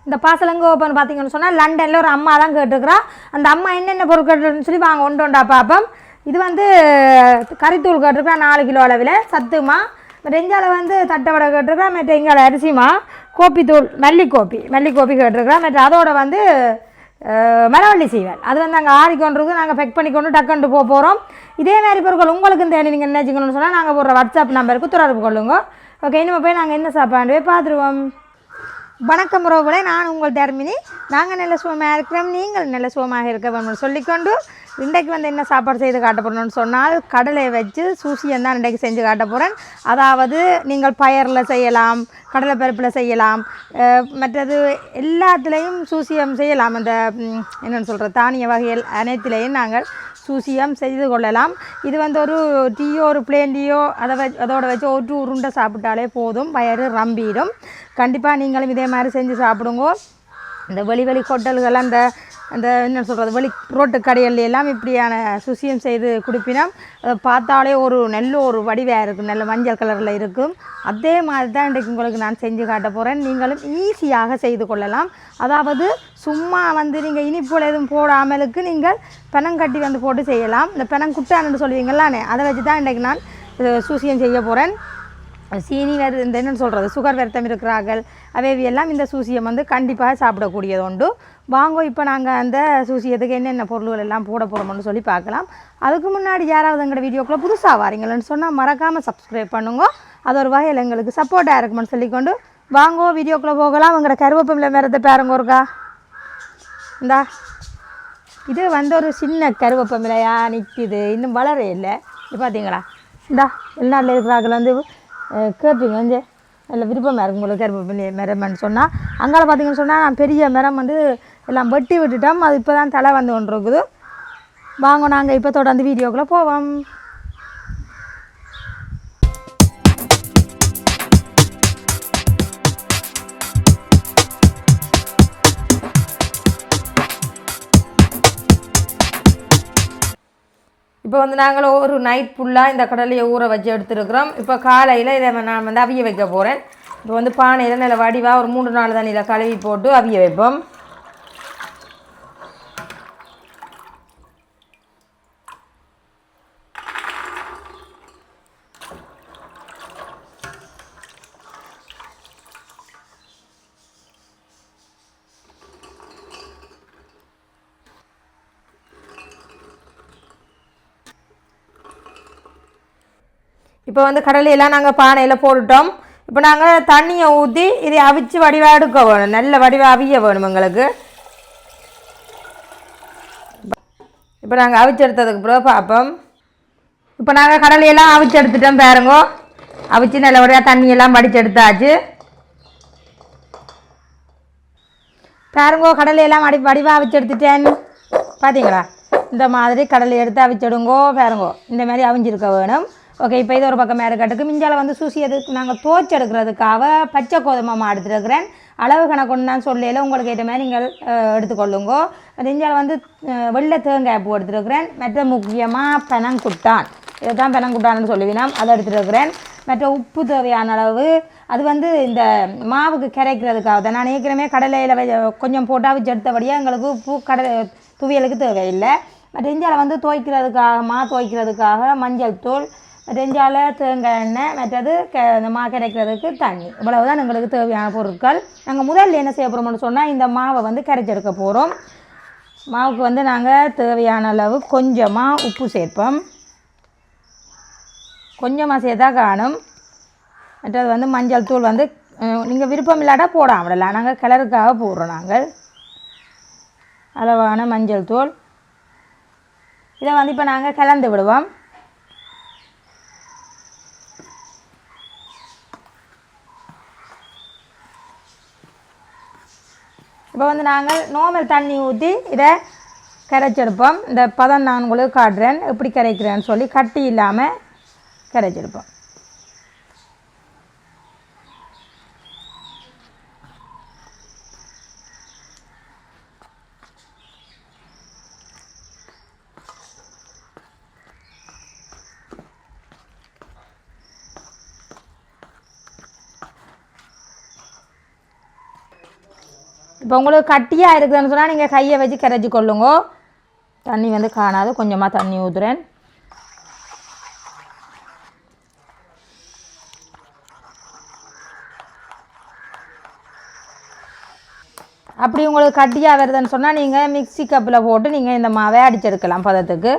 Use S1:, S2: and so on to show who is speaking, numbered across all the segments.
S1: இந்த பாசலங்க ஓப்பன் பார்த்தீங்கன்னு சொன்னால் லண்டனில் ஒரு அம்மா தான் கேட்டுருக்குறா. அந்த அம்மா என்னென்ன பொருள் கேட்டுருன்னு சொல்லி வாங்க ஒண்டா பார்ப்போம். இது வந்து கறித்தூள் கேட்டிருக்கா 4 கிலோ அளவில் சத்துமா. ரெஞ்சால் வந்து தட்டை கேட்டிருக்கா. மற்ற எங்கால அரிசிமா கோப்பித்தூள் மல்லிக்கோப்பி கேட்டிருக்கா. மற்ற அதோட வந்து மரவள்ளி சீவல் அது வந்து அங்கே ஆறிக்கொண்டிருக்கு. நாங்கள் பெக் பண்ணிக்கொண்டு டக்குண்டு போகிறோம். இதே மாதிரி பொருட்கள் உங்களுக்கு தேவை நீங்கள் என்ன வச்சுக்கணும்னு சொன்னால் நாங்கள் போடுற வாட்ஸ்அப் நம்பருக்கு தொடர்பு கொள்ளுங்க. ஓகே, இனிமேல் போய் நாங்கள் என்ன சாப்பாடு பார்த்துருவோம். வணக்கம் உறவுகளே, நான் உங்கள் தர்மினி. நாங்கள் நல்ல சுகமாக இருக்கிறோம், நீங்கள் நல்ல சுகமாக இருக்க சொல்லிக்கொண்டு இன்றைக்கு வந்து என்ன சாப்பாடு செய்து காட்ட போகிறோம்னு சொன்னால் கடலை வச்சு சூசியம் தான் இன்றைக்கு செஞ்சு காட்ட போகிறேன். அதாவது நீங்கள் பயரில் செய்யலாம், கடலை பருப்பில் செய்யலாம், மற்றது எல்லாத்துலேயும் சூசியம் செய்யலாம். அந்த என்னென்னு சொல்கிற தானிய வகைகள் அனைத்துலேயும் நாங்கள் சூசியம் செய்து கொள்ளலாம். இது வந்து ஒரு டீயோ ஒரு பிளேன் டீயோ அதோட வச்சு ஒரு உருண்டை சாப்பிட்டாலே போதும், வயிறு ரம்பிடும். கண்டிப்பாக நீங்களும் இதே மாதிரி செஞ்சு சாப்பிடுங்க. இந்த வெளி ஹோட்டல்கள் அந்த என்ன சொல்கிறது வெளி ரோட்டு கடைகள் எல்லாம் இப்படியான சுசியம் செய்து குடிப்பினோம். அதை பார்த்தாலே நல்ல ஒரு வடிவாக இருக்கும், நல்ல மஞ்சள் கலரில் இருக்கும். அதே மாதிரி தான் இன்றைக்கு உங்களுக்கு நான் செஞ்சு காட்ட போகிறேன். நீங்களும் ஈஸியாக செய்து கொள்ளலாம். அதாவது சும்மா வந்து நீங்கள் இனிப்புல எதுவும் போடாமலுக்கு நீங்கள் பெனங்கட்டி வந்து போட்டு செய்யலாம். இந்த பெனங்குட்டான்னு சொல்லுவீங்களானே அதை வச்சு தான் இன்றைக்கு நான் சூசியம் செய்ய போகிறேன். சீனி இந்த என்னென்னு சொல்கிறது சுகர் வருத்தம் இருக்கிறார்கள் அவையெல்லாம் இந்த சூசியம் வந்து கண்டிப்பாக சாப்பிடக்கூடியது உண்டு. வாங்க இப்போ நாங்கள் அந்த சூசியத்துக்கு என்னென்ன பொருள்கள் எல்லாம் போட போகிறோம்னு சொல்லி பார்க்கலாம். அதுக்கு முன்னாடி யாராவது எங்களோட வீடியோக்குள்ளே புதுசாக வாரீங்களன்னு சொன்னால் மறக்காமல் சப்ஸ்கிரைப் பண்ணுங்க. அது ஒரு வகையில் எங்களுக்கு சப்போர்ட்டாக இருக்குமென்னு சொல்லிக்கொண்டு வாங்கோ வீடியோக்குள்ளே போகலாம். எங்களோட கருவேப்பிலை மரத்தை பாருங்க ஒருக்கா. இந்தா இது வந்து ஒரு சின்ன கருவேப்பிலையாக நிற்கிது, இன்னும் வளரே இல்லை. இது பார்த்தீங்களா? இந்தா வெளிநாட்டில் இருக்கிறார்கள் வந்து கேட்பீங்க வந்து நல்ல விருப்பமாக இருக்கும் உங்களுக்கு கருவேப்பிலை மரம்னு சொன்னால். அங்கால பார்த்தீங்கன்னு சொன்னால் நான் பெரிய மரம் வந்து எல்லாம் வெட்டி விட்டுட்டோம். அது இப்போ தான் தலை வந்து கொண்டு இருக்குது. வாங்க நாங்கள் இப்போ தொடர்ந்து வீடியோக்குள்ளே போவோம். இப்போ வந்து நாங்கள் ஒரு நைட் ஃபுல்லாக இந்த கடலையை ஊற வச்சு எடுத்துருக்குறோம். இப்போ காலையில் இதை நான் வந்து அவிய வைக்க போகிறேன். இப்போ வந்து பானையில் நல்ல வடிவாக ஒரு 3-4 தண்ணியில் கழுவி போட்டு அவிய வைப்போம். இப்போ வந்து கடலையெல்லாம் நாங்கள் பானையில் போட்டுட்டோம். இப்போ நாங்கள் தண்ணியை ஊற்றி இதை அவிச்சு வடிவாக எடுக்க வேணும், நல்ல வடிவாக அவிய வேணும் எங்களுக்கு. இப்போ நாங்கள் அவிச்சு எடுத்ததுக்கு பிறகு பார்ப்போம். இப்போ நாங்கள் கடலையெல்லாம் அவிச்சு எடுத்துட்டோம் பாருங்கோ. அவிச்சு நல்லபடியாக தண்ணியெல்லாம் வடித்து எடுத்தாச்சு பாருங்கோ. கடலையெல்லாம் வடிவாக அவிச்சு எடுத்துட்டேன் பார்த்தீங்களா? இந்த மாதிரி கடலை எடுத்து அவிச்சிடுங்கோ பாருங்கோ. இந்த மாதிரி அவிஞ்சிருக்க வேணும். ஓகே, இப்போ இது ஒரு பக்கம் மேற்கட்டுக்கு மிஞ்சால் வந்து சூசியதுக்கு நாங்கள் தோச்சு எடுக்கிறதுக்காக பச்சை கோதுமை மாவு எடுத்துருக்கிறேன். அளவு கணக்கு நான் சொல்லையில் உங்களுக்கு ஏற்ற மாதிரி நீங்கள் எடுத்துக்கொள்ளுங்கோ. மிஞ்சால் வந்து வெள்ளை தேங்காய் பூ எடுத்துருக்கிறேன். மற்ற முக்கியமாக பெனங்குட்டான், இதை தான் பெனங்குட்டான்னு சொல்லுவீனா, அதை எடுத்துருக்கிறேன். மற்ற உப்பு தேவையான அளவு, அது வந்து இந்த மாவுக்கு கரைக்கிறதுக்காக தான். நான் ஏற்கனவே கடலையில் கொஞ்சம் போட்டால் வச்சு எடுத்தபடியாக எங்களுக்கு உப்பு துவியலுக்கு தேவையில்லை. மற்ற இஞ்சால் வந்து துவைக்கிறதுக்காக மஞ்சள் தூள், ரெஞ்சால தேங்காய் எண்ணெய், மற்றது இந்த மா கரைக்கிறதுக்கு தண்ணி, இவ்வளவு தான் எங்களுக்கு தேவையான பொருட்கள். நாங்கள் முதல்ல என்ன செய்ய போகிறோம்னு சொன்னால் இந்த மாவை வந்து கரைச்செடுக்க போகிறோம். மாவுக்கு வந்து நாங்கள் தேவையான அளவு கொஞ்சமாக உப்பு சேர்ப்போம். கொஞ்சமாக சேர்த்தா காணும். மற்றது வந்து மஞ்சள் தூள் வந்து நீங்கள் விருப்பம் இல்லாட்டா போடாமடலாம், நாங்கள் கலருக்காக போடுறோம். நாங்கள் அளவான மஞ்சள் தூள் இதை வந்து இப்போ நாங்கள் கலந்து விடுவோம். இப்போ வந்து நாங்கள் நார்மல் தண்ணி ஊற்றி இதை கரைச்செடுப்போம். இந்த பதம் நான் உங்களுக்கு காட்டுறேன் எப்படி கரைக்கிறேன்னு சொல்லி. கட்டி இல்லாமல் கரைச்செடுப்போம். இப்போ உங்களுக்கு கட்டியாக இருக்குதுன்னு சொன்னால் நீங்கள் கையை வச்சு கரைச்சி கொள்ளுங்க. தண்ணி வந்து காணாது, கொஞ்சமாக தண்ணி ஊற்றுறேன். அப்படி உங்களுக்கு கட்டியாக வருதுன்னு சொன்னால் நீங்கள் மிக்ஸி கப்பில் போட்டு நீங்கள் இந்த மாவை அடிச்செடுக்கலாம் பதத்துக்கு.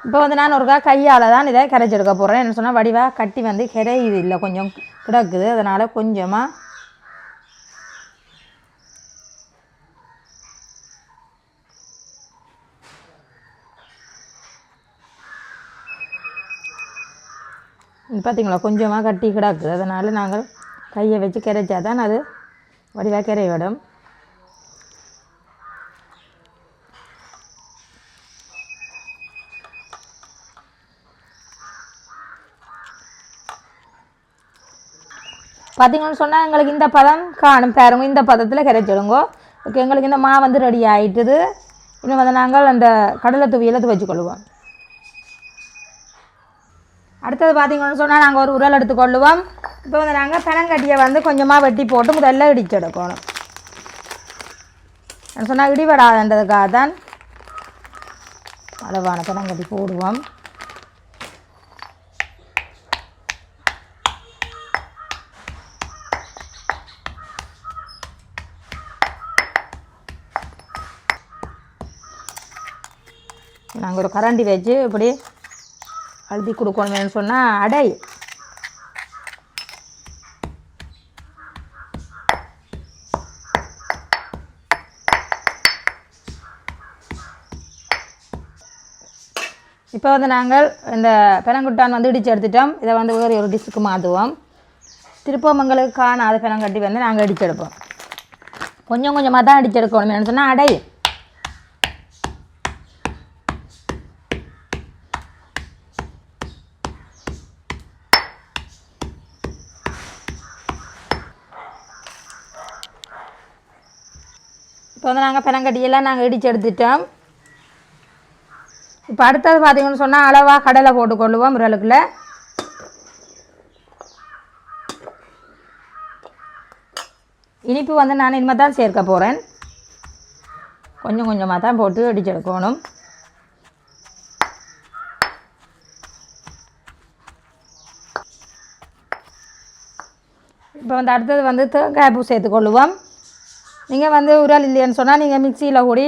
S1: இப்போ வந்து நான் ஒருக்கா கையால் தான் இதை கரைச்செடுக்க போகிறேன். என்ன சொன்னால் வடிவாக கட்டி வந்து கரையுது இல்லை, கொஞ்சம் கிடக்குது. அதனால் கொஞ்சமாக பார்த்தீங்களா, கொஞ்சமாக கட்டி கிடக்குது. அதனால் நாங்கள் கையை வச்சு கரைச்சா தான் அது வடிவாக கரைவிடும். பார்த்தீங்கன்னு சொன்னால் எங்களுக்கு இந்த பதம் காணும் பாருங்க. இந்த பதத்தில் கரைச்சிடுங்கோ. ஓகே, எங்களுக்கு இந்த மாவு வந்து ரெடி ஆகிட்டுது. இன்னும் வந்து நாங்கள் அந்த கடலை துவியில் துவைச்சிக்கொள்ளுவோம். அடுத்தது பார்த்தீங்கன்னு சொன்னால் நாங்கள் ஒரு உரல் எடுத்துக்கொள்ளுவோம். இப்போ வந்து நாங்கள் பனங்கட்டியை வந்து கொஞ்சமாக வெட்டி போட்டு முதல்ல இடிச்செடுக்கணும். சொன்னால் இடிபடாதுன்றதுக்காக தான் அளவான பனங்கட்டி போடுவோம். நாங்கள் ஒரு கரண்டி வச்சு இப்படி அழுத்தி கொடுக்கணும்னு சொன்னால் அடை. இப்போ வந்து நாங்கள் இந்த பெனங்குட்டான் வந்து இடித்து எடுத்துட்டோம். இதை வந்து வேறு ஒரு டிஷ்ஷுக்கு மாற்றுவோம். திருப்பமங்களுக்கு காணாத பெனங்கட்டி வந்து நாங்கள் இடித்து எடுப்போம். கொஞ்சம் கொஞ்சமாக தான் இடித்து எடுக்கணும் சொன்னால் அடை. இப்போ வந்து நாங்கள் பெனங்கட்டியெல்லாம் நாங்கள் இடித்து எடுத்துட்டோம். இப்போ அடுத்தது பார்த்தீங்கன்னு சொன்னால் அளவாக கடலை போட்டுக்கொள்ளுவோம் உரலுக்குள்ள. இனிப்பு வந்து நான் இனிமேல் தான் சேர்க்க போகிறேன். கொஞ்சம் கொஞ்சமாக தான் போட்டு இடித்து எடுக்கணும். இப்போ வந்து அடுத்தது வந்து தேங்காய் பூ சேர்த்துக்கொள்ளுவோம். நீங்கள் வந்து உரல் இல்லைன்னு சொன்னால் நீங்கள் மிக்சியில் கூடி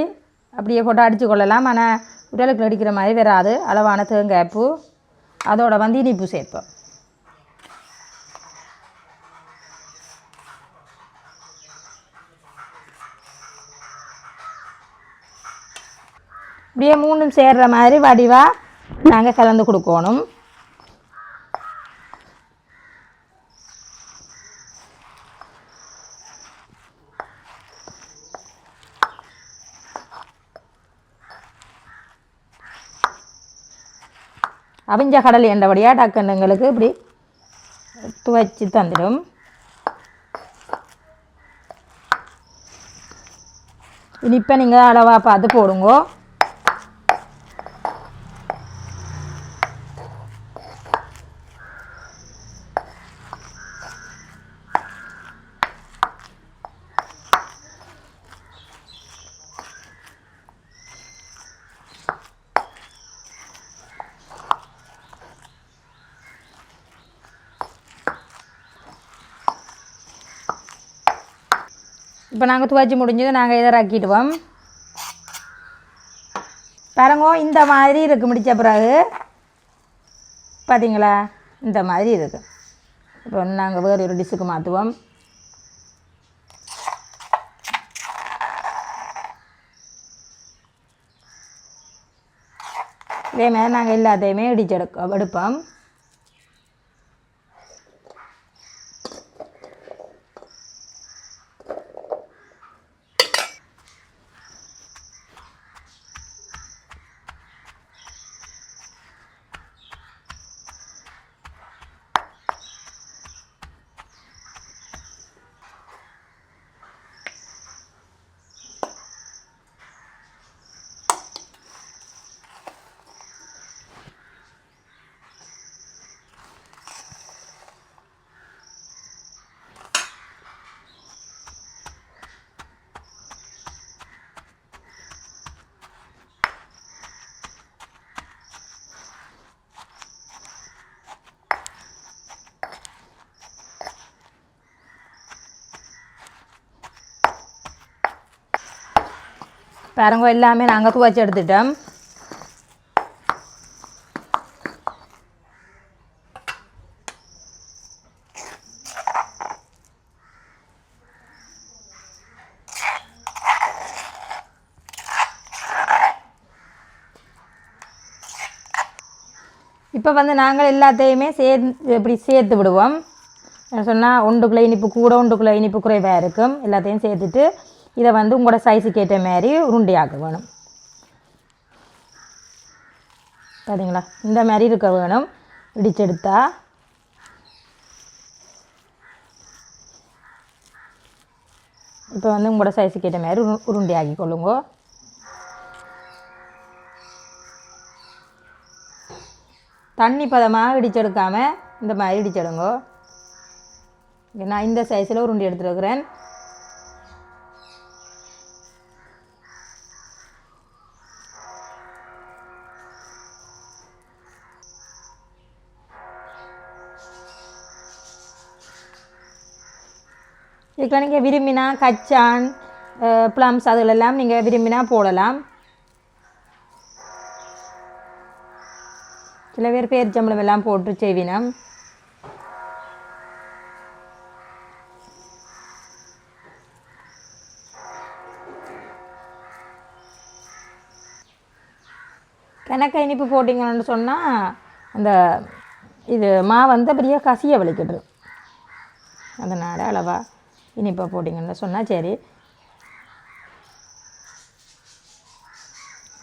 S1: அப்படியே போட்டு அடித்து கொள்ளலாம். ஆனால் உரலுக்கு அடிக்கிற மாதிரி வராது. அளவான தேங்காய் பூ, அதோட வந்து இனிப்பு சேர்ப்போம். இப்படியே மூணும் சேர்கிற மாதிரி வடிவாக நாங்கள் கலந்து கொடுக்கணும். அவிஞ்ச கடல் என்றபடியாக டக்குன்னுங்களுக்கு இப்படி துவைச்சி தந்துடும். இனிப்பை நீங்கள் அளவாக பார்த்து போடுங்க. இப்போ நாங்கள் துவைச்சி முடிஞ்சது நாங்கள் இதை ரக்கிடுவோம். பாருங்க, இந்த மாதிரி இருக்குது. முடித்த பிறகு பார்த்தீங்களா, இந்த மாதிரி இருக்குது. இப்போ நாங்கள் வேறு ஒரு டிஷ்ஷுக்கு மாற்றுவோம். இதே மாதிரி நாங்கள் எல்லாத்தையுமே எடுப்போம். பாருங்க எல்லாமே நாங்கள் துவைச்சி எடுத்துட்டோம். இப்போ வந்து நாங்கள் எல்லாத்தையுமே இப்படி சேர்த்து விடுவோம். சொன்னால் ஒன்றுக்குள்ளே இனிப்பு கூட ஒன்றுக்குள்ளே இனிப்பு குறைவாக இருக்கும். எல்லாத்தையும் சேர்த்துட்டு இதை வந்து உங்களோட சைஸுக்கு ஏற்ற மாதிரி உருண்டையாக்க வேணும். பார்த்தீங்களா, இந்த மாதிரி இருக்க வேணும். இடிச்செடுத்தா இப்போ வந்து உங்களோட சைஸுக்கு ஏற்ற மாதிரி உருண்டையாக்கி கொள்ளுங்க. தண்ணி பதமாக இடிச்செடுக்காமல் இந்த மாதிரி இடிச்செடுங்க. நான் இந்த சைஸில் உருண்டை எடுத்துருக்கிறேன். இதுக்கெல்லாம் நீங்கள் விரும்பினா கச்சான் ப்ளம்ஸ் அதிலெல்லாம் நீங்கள் விரும்பினா போடலாம். சில பேர் பேரிச்சம்பழம் எல்லாம் போட்டு செய்வினம். கணக்க இனிப்பு போட்டிங்கன்னு சொன்னால் அந்த இது வந்து அப்படியே கசிய வலிக்கிட்டு, அதனால் அளவா இனிப்பை போட்டிங்கன்னு சொன்னால் சரி.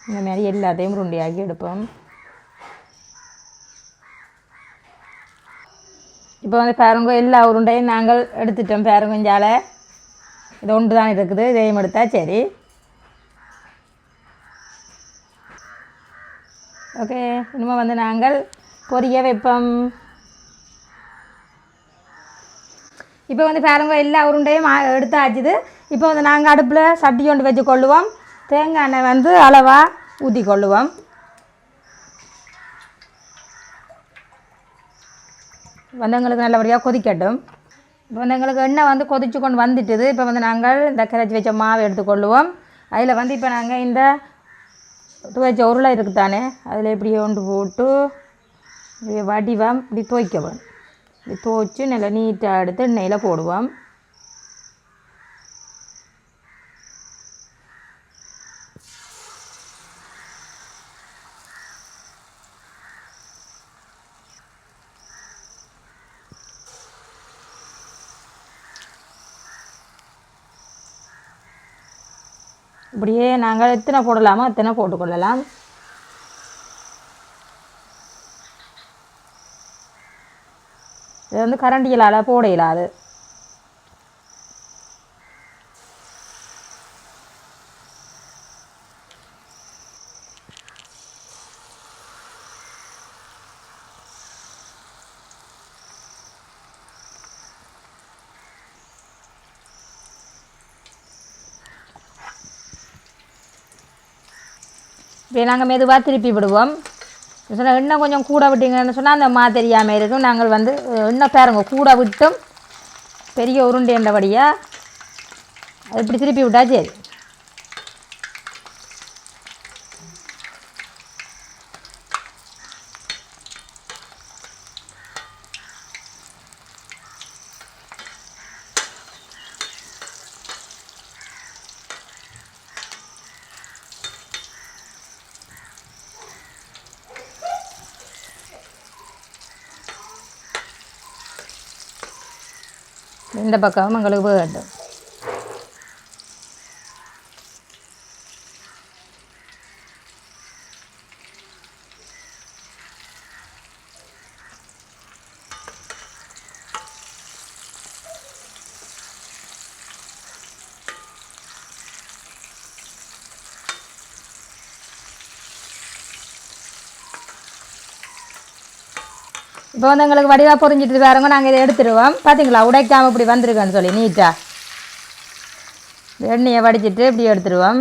S1: இந்த மாதிரி எல்லாத்தையும் உருண்டையாக்கி எடுப்போம். இப்போ வந்து பாருங்க எல்லா உருண்டையும் நாங்கள் எடுத்துட்டோம். பாருங்கஞ்சால இது ஒன்று தான் இருக்குது, இதையும் எடுத்தா சரி. ஓகே, இனிமேல் வந்து நாங்கள் பொரிய வைப்போம். இப்போ வந்து பாருங்க எல்லா உருண்டையும் எடுத்தாச்சுது. இப்போ வந்து நாங்கள் அடுப்பில் சட்டி கொண்டு வச்சு கொள்ளுவோம். தேங்காய் எண்ணெய் வந்து அளவாக ஊற்றி கொள்ளுவோம். வந்து எங்களுக்கு நல்லபடியாக கொதிக்கட்டும். இப்போ வந்து எங்களுக்கு எண்ணெய் வந்து கொதிச்சு கொண்டு வந்துட்டுது. இப்போ வந்து நாங்கள் இந்த கரைச்சி வச்ச மாவு எடுத்துக்கொள்ளுவோம். அதில் வந்து இப்போ நாங்கள் இந்த துவைச்ச உருளை இருக்குது தானே, அதில் இப்படி ஒன்று போட்டு வடிவம் இப்படி துவைக்கணும். இப்படி துவைச்சி நல்லா நீட்டாக எடுத்து எண்ணெயில் போடுவோம். இப்படியே நாங்கள் எத்தனை போடலாமோ எத்தனை போட்டுக்கொள்ளலாம். இது வந்து கரண்டிகளால் போட இயலாது. இப்போ நாங்கள் மெதுவாக திருப்பி விடுவோம். சொன்னால் எண்ணெய் கொஞ்சம் கூட விட்டிங்கன்னு சொன்னால் அந்த தெரியாமல் இருக்கும். நாங்கள் வந்து எண்ணெய் பாருங்க கூட விட்டும் பெரிய உருண்டைன்றபடியாக அது இப்படி திருப்பி விட்டா சரி. இந்த பக்கம் எங்களுக்கு வேகட்டும். இப்போ வந்து எங்களுக்கு வடிவாக பொரிஞ்சிட்டு பாருங்க. நாங்கள் இதை எடுத்துடுவோம். பார்த்தீங்களா, உடைக்காமல் இப்படி வந்திருக்கேன்னு சொல்லி நீட்டாக எண்ணெயை வடிச்சிட்டு இப்படி எடுத்துடுவோம்.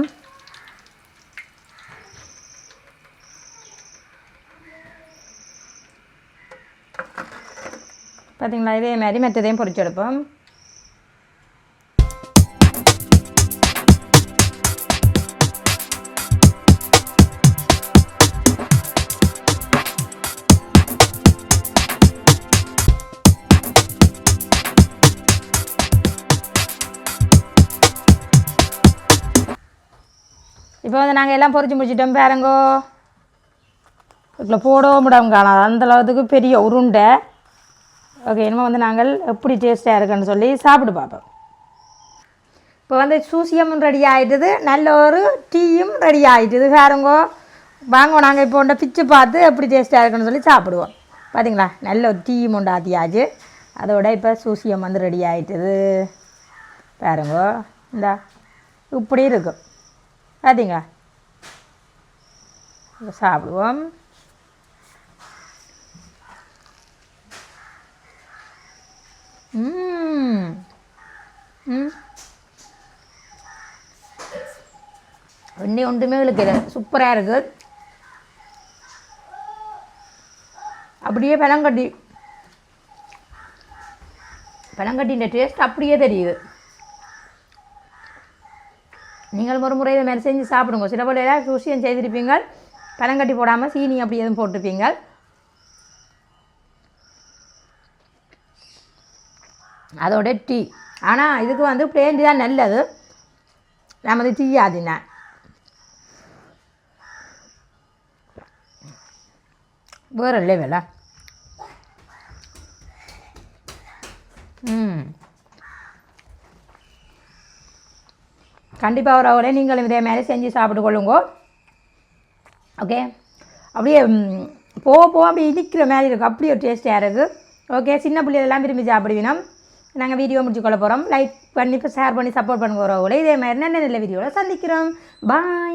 S1: பார்த்தீங்களா, இதே மாதிரி மற்றதையும் பொரிச்சு எடுப்போம். இப்போ வந்து நாங்கள் எல்லாம் பொரிச்சு முடிச்சிட்டோம் பாருங்கோ. இதில் போடவும் விடவும் காணாது அந்தளவுக்கு பெரிய உருண்டை. ஓகே, இனிமேல் வந்து நாங்கள் எப்படி டேஸ்ட்டாக இருக்குன்னு சொல்லி சாப்பிட்டு பார்ப்போம். இப்போ வந்து சூசியமும் ரெடி ஆகிட்டுது, நல்ல ஒரு டீயும் ரெடி ஆகிட்டுது பாருங்கோ. வாங்க நாங்கள் இப்போ உண்டை பிச்சு பார்த்து எப்படி டேஸ்ட்டாக இருக்குன்னு சொல்லி சாப்பிடுவோம். பார்த்தீங்களா, நல்ல ஒரு டீயும் உண்டாத்தியாச்சு. அதோட இப்போ சூசியம் வந்து ரெடி ஆகிட்டுது பாருங்கோ. இந்தா இப்படி இருக்கும் பார்த்தீங்களா. சாப்பிடுவோம். இன்னும் ஒன்றுமே இழுக்குது, சூப்பராக இருக்குது. அப்படியே பனங்கட்டின்ற டேஸ்ட் அப்படியே தெரியுது. நீங்கள் ஒரு முறை இதை மாதிரி செஞ்சு சாப்பிடுங்க. சில போல ஏதாவது சூசியம் செய்திருப்பீங்க, பனங்கட்டி போடாமல் சீனி அப்படி எதுவும் போட்டிருப்பீங்க. அதோட டீ, ஆனால் இதுக்கு வந்து பிளேன் தான் நல்லது. நமது டீ ஆதினா வேறு இல்லை வேலை. கண்டிப்பாக ஒரு அவளே நீங்களும் இதே மாதிரி செஞ்சு சாப்பிட்டு கொள்ளுங்க. ஓகே, அப்படியே போக அப்படி இனிக்கிற மாதிரி இருக்கும், அப்படி ஒரு டேஸ்ட்டாக இருக்குது. ஓகே, சின்ன பிள்ளைகளெல்லாம் விரும்பி சாப்பிடுவினோம். நாங்கள் வீடியோ முடிச்சு கொள்ள போகிறோம். லைக் பண்ணி ஷேர் பண்ணி சப்போர்ட் பண்ணுங்க. ஒரு இதே மாதிரி நல்ல நல்ல வீடியோவில் சந்திக்கிறோம். பாய்.